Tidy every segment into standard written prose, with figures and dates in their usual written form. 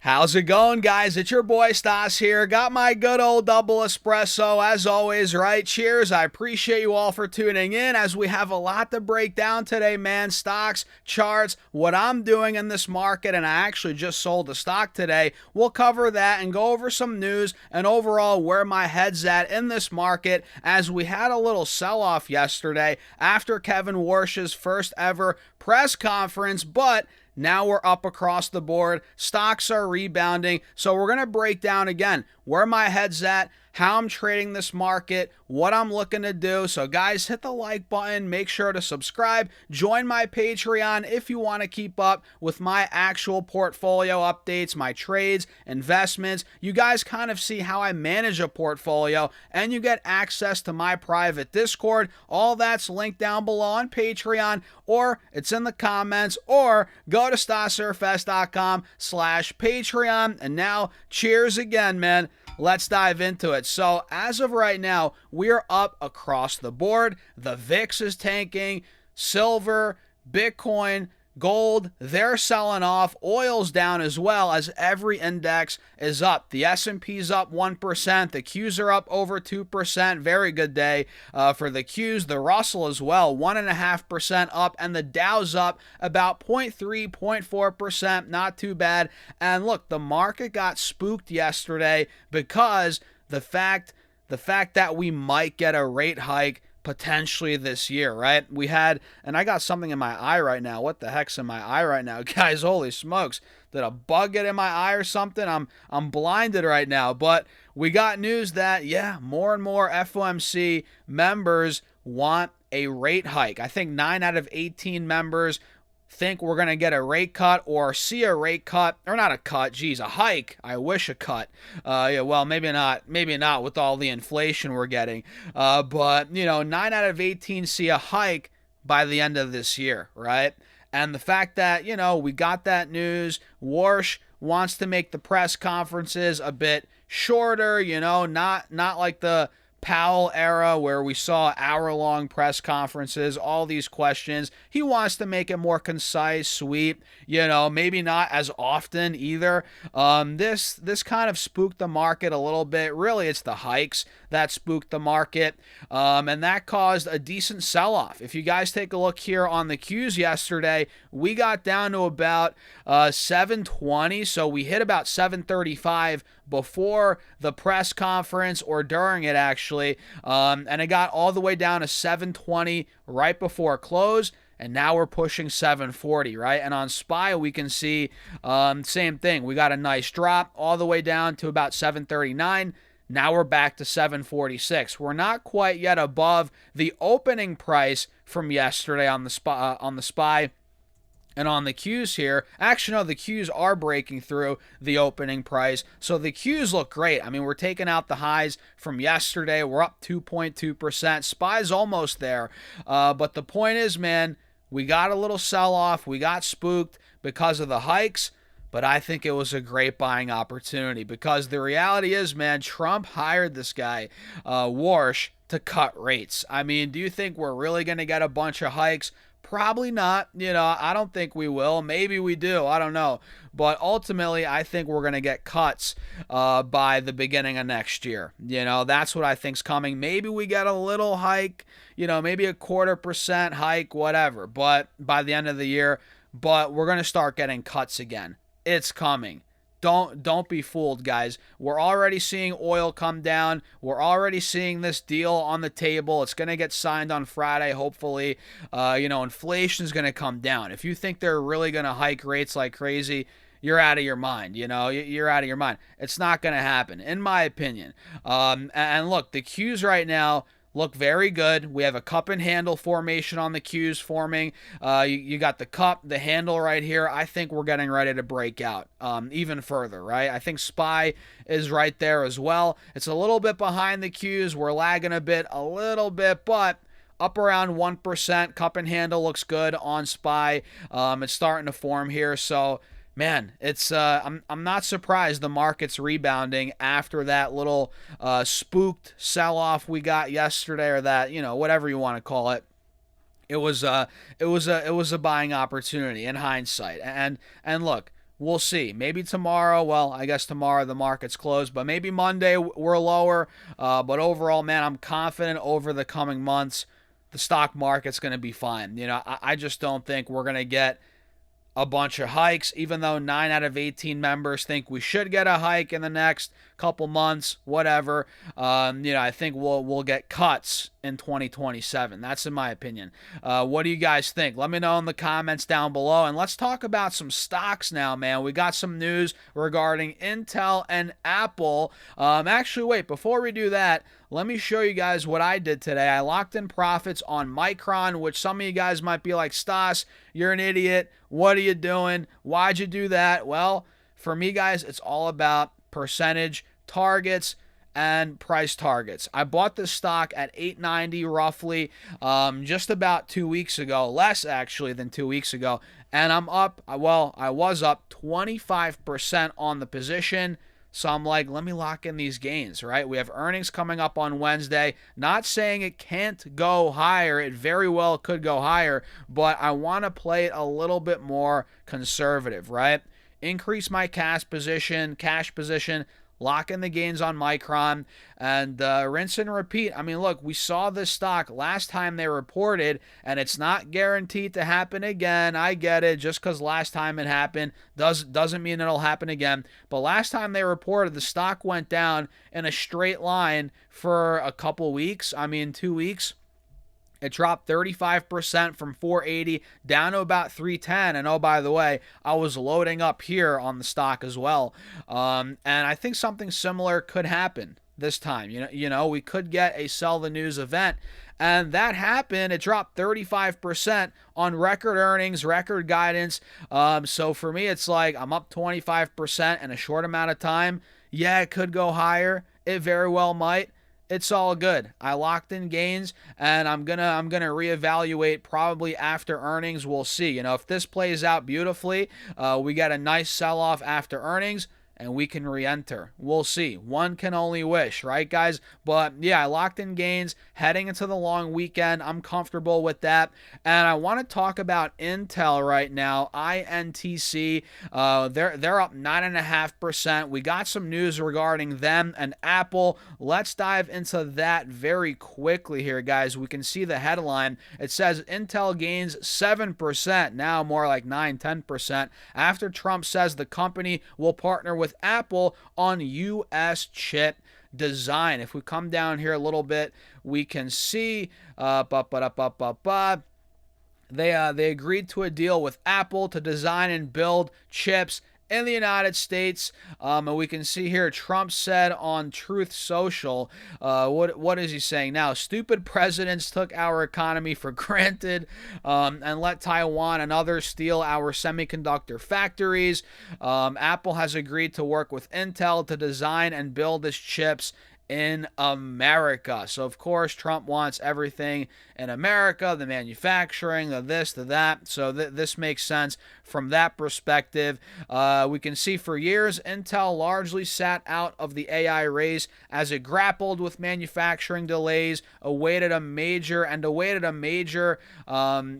How's it going, guys? It's your boy Stas here. Got my good old double espresso as always, right? Cheers. I appreciate you all for tuning in as we have a lot to break down today, man. Stocks, charts, what I'm doing in this market, and I actually just sold a stock today. We'll cover that and go over some news and overall where my head's at in this market as we had a little sell-off yesterday after Kevin Warsh's first ever press conference, but now we're up across the board. Stocks are rebounding. So we're going to break down again where my head's at, how I'm trading this market, what I'm looking to do. So guys, hit the like button. Make sure to subscribe. Join my Patreon if you want to keep up with my actual portfolio updates, my trades, investments. You guys kind of see how I manage a portfolio, and you get access to my private Discord. All that's linked down below on Patreon, or it's in the comments, or go to stasurfest.com/Patreon. And now, cheers again, man. Let's dive into it. So as of right now, we are up across the board. The VIX is tanking. Silver, Bitcoin, gold, they're selling off. Oil's down as well as every index is up. The S&P's up 1%. The Qs are up over 2%. Very good day for the Qs. The Russell as well, 1.5% up. And the Dow's up about 0.3, 0.4%. Not too bad. And look, the market got spooked yesterday because the fact that we might get a rate hike potentially this year, right? We had, and I got something in my eye right now. What the heck's in my eye right now? Guys, holy smokes. Did a bug get in my eye or something? I'm blinded right now. But we got news that, yeah, more and more FOMC members want a rate hike. I think 9 out of 18 members think we're going to get a rate cut or see a rate cut, or not a cut, geez, a hike. I wish a cut. Yeah, well, maybe not with all the inflation we're getting. But, 9 out of 18 see a hike by the end of this year, right? And the fact that, we got that news, Warsh wants to make the press conferences a bit shorter, not like the Powell era where we saw hour-long press conferences, all these questions. He wants to make it more concise, sweet, maybe not as often either. This kind of spooked the market a little bit. Really, it's the hikes that spooked the market, and that caused a decent sell-off. If you guys take a look here on the Qs yesterday, we got down to about 720, so we hit about 735 before the press conference or during it actually, and it got all the way down to 720 right before close, and now we're pushing 740, right? And on SPY we can see same thing. We got a nice drop all the way down to about 739. Now we're back to 746. We're not quite yet above the opening price from yesterday on the SPY. And on the Qs here, actually, no, the Qs are breaking through the opening price. So the Qs look great. I mean, we're taking out the highs from yesterday. We're up 2.2%. SPY's almost there. But the point is, man, we got a little sell-off. We got spooked because of the hikes. But I think it was a great buying opportunity because the reality is, man, Trump hired this guy, Warsh, to cut rates. I mean, do you think we're really going to get a bunch of hikes? Probably not. I don't think we will. Maybe we do. I don't know. But ultimately, I think we're going to get cuts by the beginning of next year. That's what I think's coming. Maybe we get a little hike, maybe a 0.25% hike, whatever. But by the end of the year, but we're going to start getting cuts again. It's coming. Don't be fooled, guys. We're already seeing oil come down. We're already seeing this deal on the table. It's going to get signed on Friday, hopefully. Inflation is going to come down. If you think they're really going to hike rates like crazy, you're out of your mind. You're out of your mind. It's not going to happen, in my opinion. And look, the Qs right now look very good. We have a cup and handle formation on the Qs forming. You got the cup, the handle right here. I think we're getting ready to break out even further, right? I think SPY is right there as well. It's a little bit behind the Qs. We're lagging a little bit, but up around 1%. Cup and handle looks good on SPY. It's starting to form here, so man, it's I'm not surprised the market's rebounding after that little spooked sell-off we got yesterday, or that, whatever you want to call it. It was a buying opportunity in hindsight. And look, We'll see. Maybe tomorrow. Well, I guess tomorrow the market's closed, but maybe Monday we're lower. But overall, man, I'm confident over the coming months the stock market's going to be fine. I just don't think we're going to get a bunch of hikes, even though 9 out of 18 members think we should get a hike in the next couple months, whatever. I think we'll get cuts in 2027. That's in my opinion. What do you guys think? Let me know in the comments down below. And let's talk about some stocks now, man. We got some news regarding Intel and Apple. Actually, wait, before we do that, let me show you guys what I did today. I locked in profits on Micron, which some of you guys might be like, Stas, you're an idiot. What are you doing? Why'd you do that? Well, for me, guys, it's all about percentage targets and price targets. I bought this stock at $8.90 roughly just about 2 weeks ago, less actually than 2 weeks ago, and I'm up, well, I was up 25% on the position. So I'm like, let me lock in these gains, right? We have earnings coming up on Wednesday. Not saying it can't go higher. It very well could go higher, but I want to play it a little bit more conservative, right? Increase my cash position, lock in the gains on Micron, and rinse and repeat. I mean, look, we saw this stock last time they reported, and it's not guaranteed to happen again. I get it. Just because last time it happened doesn't mean it'll happen again. But last time they reported, the stock went down in a straight line for a couple weeks. 2 weeks. It dropped 35% from 480 down to about 310. And oh, by the way, I was loading up here on the stock as well. And I think something similar could happen this time. We could get a sell the news event. And that happened. It dropped 35% on record earnings, record guidance. So for me, it's like I'm up 25% in a short amount of time. Yeah, it could go higher. It very well might. It's all good. I locked in gains, and I'm gonna reevaluate probably after earnings. We'll see. If this plays out beautifully, we get a nice sell-off after earnings, and we can re-enter. We'll see. One can only wish, right, guys? But yeah, I locked in gains heading into the long weekend. I'm comfortable with that. And I want to talk about Intel right now. INTC, they're up 9.5%. We got some news regarding them and Apple. Let's dive into that very quickly here, guys. We can see the headline. It says Intel gains 7%, now more like 9-10%, after Trump says the company will partner with Apple on U.S. chip design. If we come down here a little bit, we can see they agreed to a deal with Apple to design and build chips in the United States. And we can see here Trump said on Truth Social, what is he saying now? Stupid presidents took our economy for granted and let Taiwan and others steal our semiconductor factories. Apple has agreed to work with Intel to design and build its chips in America. So, of course, Trump wants everything in America, the manufacturing, the this, the that. So this makes sense from that perspective. We can see for years, Intel largely sat out of the AI race as it grappled with manufacturing delays, awaited a major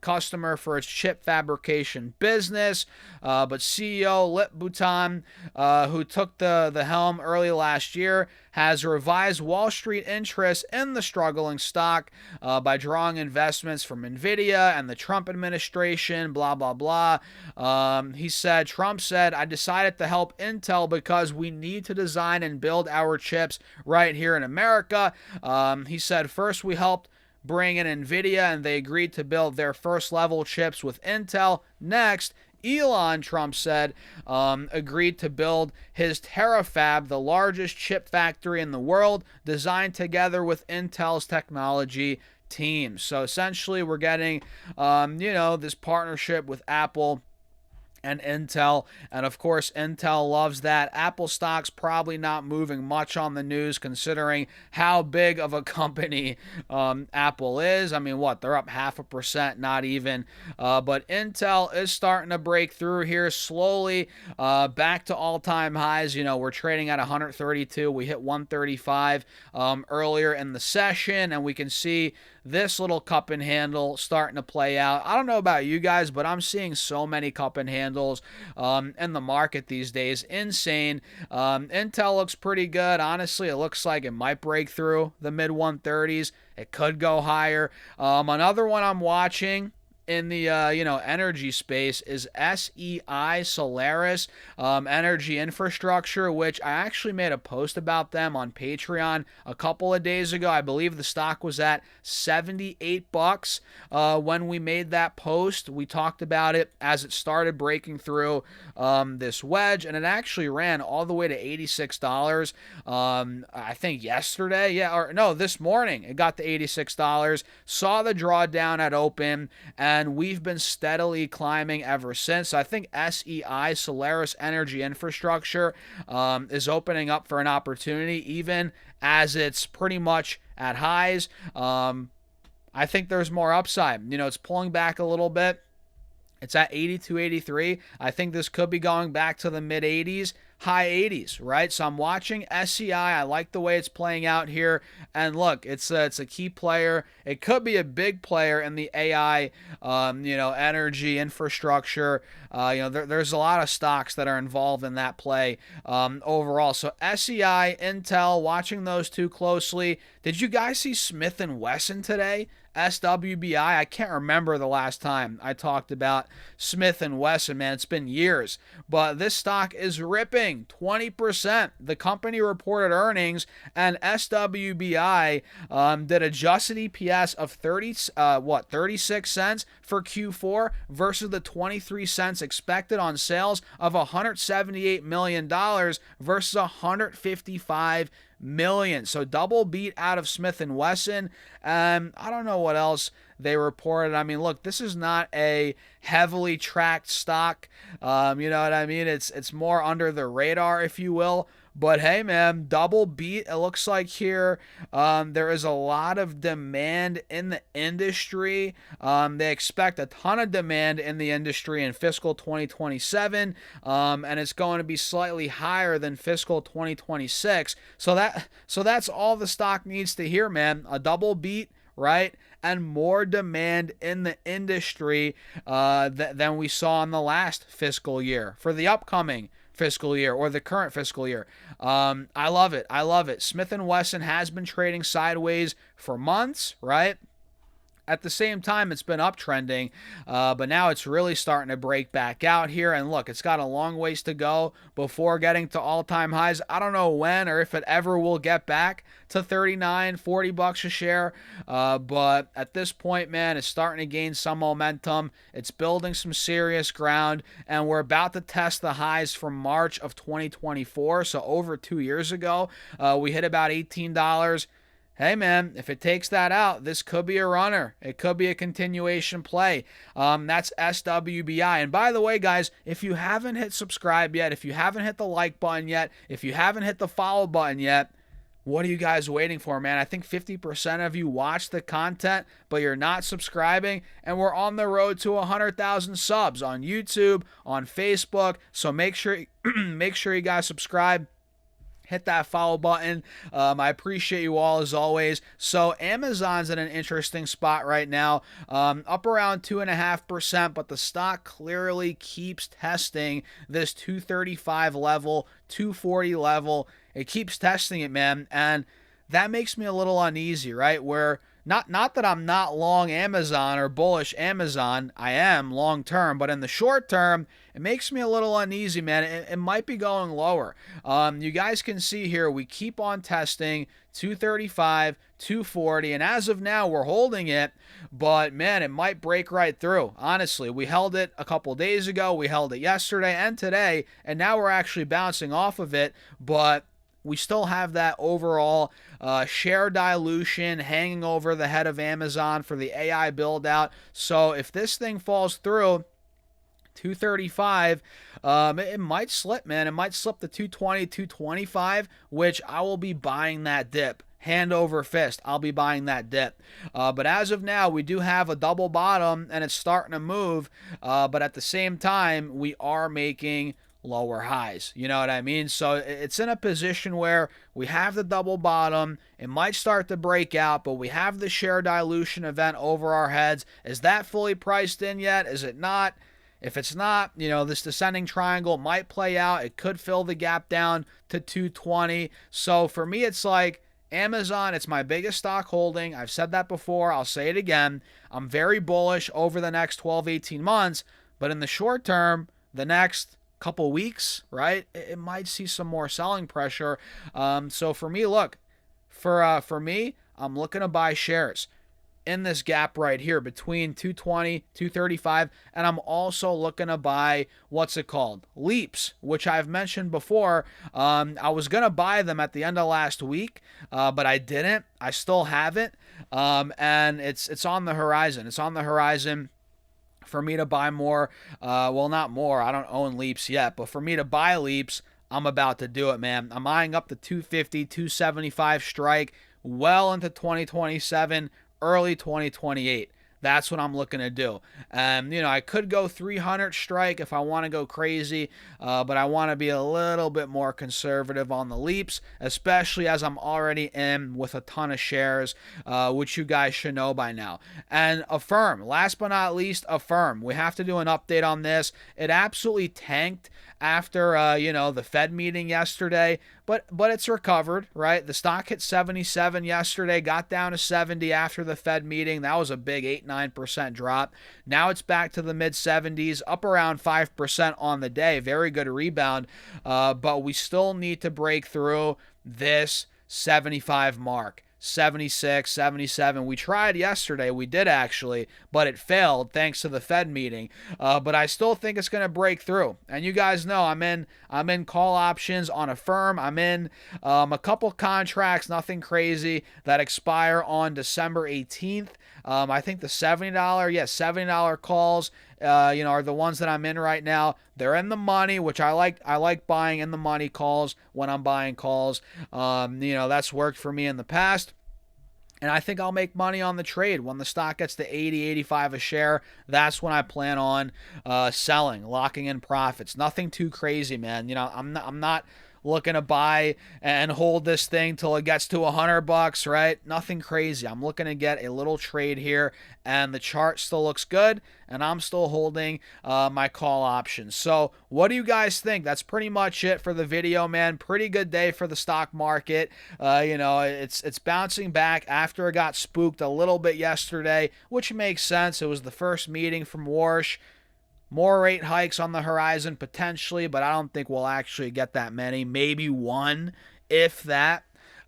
customer for its chip fabrication business. But CEO Lip Bhutan, who took the helm early last year, has revised Wall Street interest in the struggling stock by drawing investments from NVIDIA and the Trump administration, blah, blah, blah. Trump said, I decided to help Intel because we need to design and build our chips right here in America. He said, first we helped bring in NVIDIA and they agreed to build their first level chips with Intel. Next, Elon, Trump said, agreed to build his Terafab, the largest chip factory in the world, designed together with Intel's technology team. So essentially, we're getting, this partnership with Apple and Intel, and of course Intel loves that. Apple stock's probably not moving much on the news considering how big of a company Apple is. I mean, they're up 0.5%, not even, but Intel is starting to break through here slowly, back to all-time highs. We're trading at 132. We hit 135 earlier in the session, and we can see this little cup and handle starting to play out. I don't know about you guys, but I'm seeing so many cup and handles in the market these days. Insane. Intel looks pretty good. Honestly, it looks like it might break through the mid 130s. It could go higher. Another one I'm watching in the energy space is SEI, Solaris, energy infrastructure, which I actually made a post about them on Patreon a couple of days ago. I believe the stock was at $78 when we made that post. We talked about it as it started breaking through this wedge, and it actually ran all the way to $86. I think yesterday, this morning it got to $86. Saw the drawdown at open, and we've been steadily climbing ever since. I think SEI, Solaris Energy Infrastructure, is opening up for an opportunity, even as it's pretty much at highs. I think there's more upside. It's pulling back a little bit. It's at 82.83. I think this could be going back to the mid 80s, high 80s, right? So I'm watching SEI. I like the way it's playing out here. And look, it's a key player. It could be a big player in the AI, energy infrastructure. There's a lot of stocks that are involved in that play overall. So SEI, Intel, watching those two closely. Did you guys see Smith & Wesson today? SWBI, I can't remember the last time I talked about Smith & Wesson, man. It's been years. But this stock is ripping 20%. The company reported earnings, and SWBI did adjusted EPS of 36 cents for Q4 versus the 23 cents expected on sales of $178 million versus $155 million. So double beat out of Smith & Wesson. I don't know what else they reported. I mean, look, this is not a heavily tracked stock. You know what I mean? It's more under the radar, if you will. But hey, man, double beat. It looks like here there is a lot of demand in the industry. They expect a ton of demand in the industry in fiscal 2027, and it's going to be slightly higher than fiscal 2026. So that's all the stock needs to hear, man. A double beat, right? And more demand in the industry than we saw in the last fiscal year for the upcoming fiscal year or the current fiscal year. I love it. I love it. Smith & Wesson has been trading sideways for months, right? At the same time, it's been uptrending, but now it's really starting to break back out here. And look, it's got a long ways to go before getting to all-time highs. I don't know when or if it ever will get back to $39, $40 a share. But at this point, man, it's starting to gain some momentum. It's building some serious ground, and we're about to test the highs from March of 2024. So over 2 years ago, we hit about $18. Hey, man, if it takes that out, this could be a runner. It could be a continuation play. That's SWBI. And by the way, guys, if you haven't hit subscribe yet, if you haven't hit the like button yet, if you haven't hit the follow button yet, what are you guys waiting for, man? I think 50% of you watch the content, but you're not subscribing, and we're on the road to 100,000 subs on YouTube, on Facebook. So make sure you guys subscribe. Hit that follow button. I appreciate you all as always. So Amazon's in an interesting spot right now, up around 2.5%, but the stock clearly keeps testing this 235 level, 240 level. It keeps testing it, man, and that makes me a little uneasy, right? Where not that I'm not long Amazon or bullish Amazon, I am long term, but in the short term, it makes me a little uneasy, man. It might be going lower. You guys can see here, we keep on testing 235, 240, and as of now, we're holding it, but man, it might break right through. Honestly, we held it a couple days ago, we held it yesterday and today, and now we're actually bouncing off of it, but we still have that overall share dilution hanging over the head of Amazon for the AI build out. So if this thing falls through 235, it might slip, man. It might slip to 220, 225, which I will be buying that dip. Hand over fist, I'll be buying that dip. But as of now, we do have a double bottom, and it's starting to move. But at the same time, we are making lower highs. You know what I mean? So it's in a position where we have the double bottom. It might start to break out, but we have the share dilution event over our heads. Is that fully priced in yet? Is it not? If it's not, this descending triangle might play out. It could fill the gap down to 220. So for me, it's like Amazon, it's my biggest stock holding. I've said that before. I'll say it again. I'm very bullish over the next 12, 18 months. But in the short term, the next couple weeks, right, it might see some more selling pressure. So for me, look, for me, I'm looking to buy shares in this gap right here between 220, 235, and I'm also looking to buy, what's it called? Leaps, which I've mentioned before. I was going to buy them at the end of last week, but I didn't. I still haven't, and it's on the horizon. It's on the horizon for me to buy more. Well, not more. I don't own Leaps yet, but for me to buy Leaps, I'm about to do it, man. I'm eyeing up the 250, 275 strike well into 2027, early 2028. That's what I'm looking to do. I could go 300 strike if I want to go crazy, but I want to be a little bit more conservative on the Leaps, especially as I'm already in with a ton of shares, which you guys should know by now. And Affirm, last but not least, Affirm. We have to do an update on this. It absolutely tanked after the Fed meeting yesterday, but it's recovered, right? The stock hit 77 yesterday, got down to 70 after the Fed meeting. That was a big 8-9% drop. Now it's back to the mid 70s, up around 5% on the day. Very good rebound, but we still need to break through this 75 mark. 76, 77. We tried yesterday. We did actually, but it failed thanks to the Fed meeting. But I still think it's going to break through. And you guys know I'm in call options on Affirm. I'm in a couple contracts, nothing crazy, that expire on December 18th. I think the $70 calls, are the ones that I'm in right now. They're in the money, which I like. I like buying in the money calls when I'm buying calls. That's worked for me in the past. And I think I'll make money on the trade when the stock gets to 80, 85 a share. That's when I plan on selling, locking in profits. Nothing too crazy, man. I'm not looking to buy and hold this thing till it gets to $100, right? Nothing crazy. I'm looking to get a little trade here, and the chart still looks good, and I'm still holding my call options. So what do you guys think? That's pretty much it for the video, man. Pretty good day for the stock market. It's bouncing back after it got spooked a little bit yesterday, which makes sense. It was the first meeting from Warsh. More rate hikes on the horizon potentially, but I don't think we'll actually get that many. Maybe one, if that.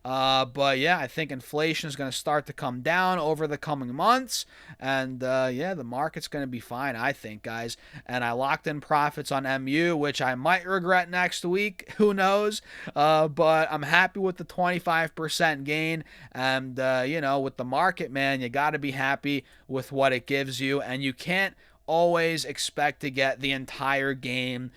But yeah, I think inflation is going to start to come down over the coming months. And the market's going to be fine, I think, guys. And I locked in profits on MU, which I might regret next week. Who knows? But I'm happy with the 25% gain. And, with the market, man, you got to be happy with what it gives you. And you can't always expect to get the entire gain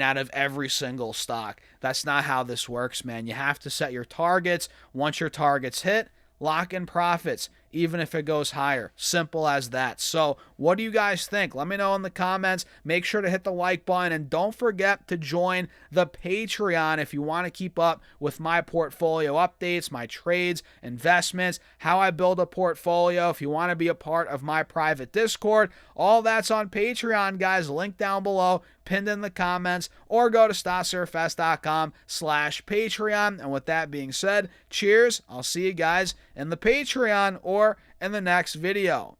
out of every single stock. That's not how this works, man. You have to set your targets. Once your targets hit, lock in profits, even if it goes higher. Simple as that. So what do you guys think? Let me know in the comments. Make sure to hit the like button, and don't forget to join the Patreon if you want to keep up with my portfolio updates, my trades, investments, how I build a portfolio. If you want to be a part of my private Discord, all that's on Patreon, guys. Link down below, pinned in the comments, or go to stocksurfest.com/Patreon. And with that being said, cheers. I'll see you guys in the Patreon or in the next video.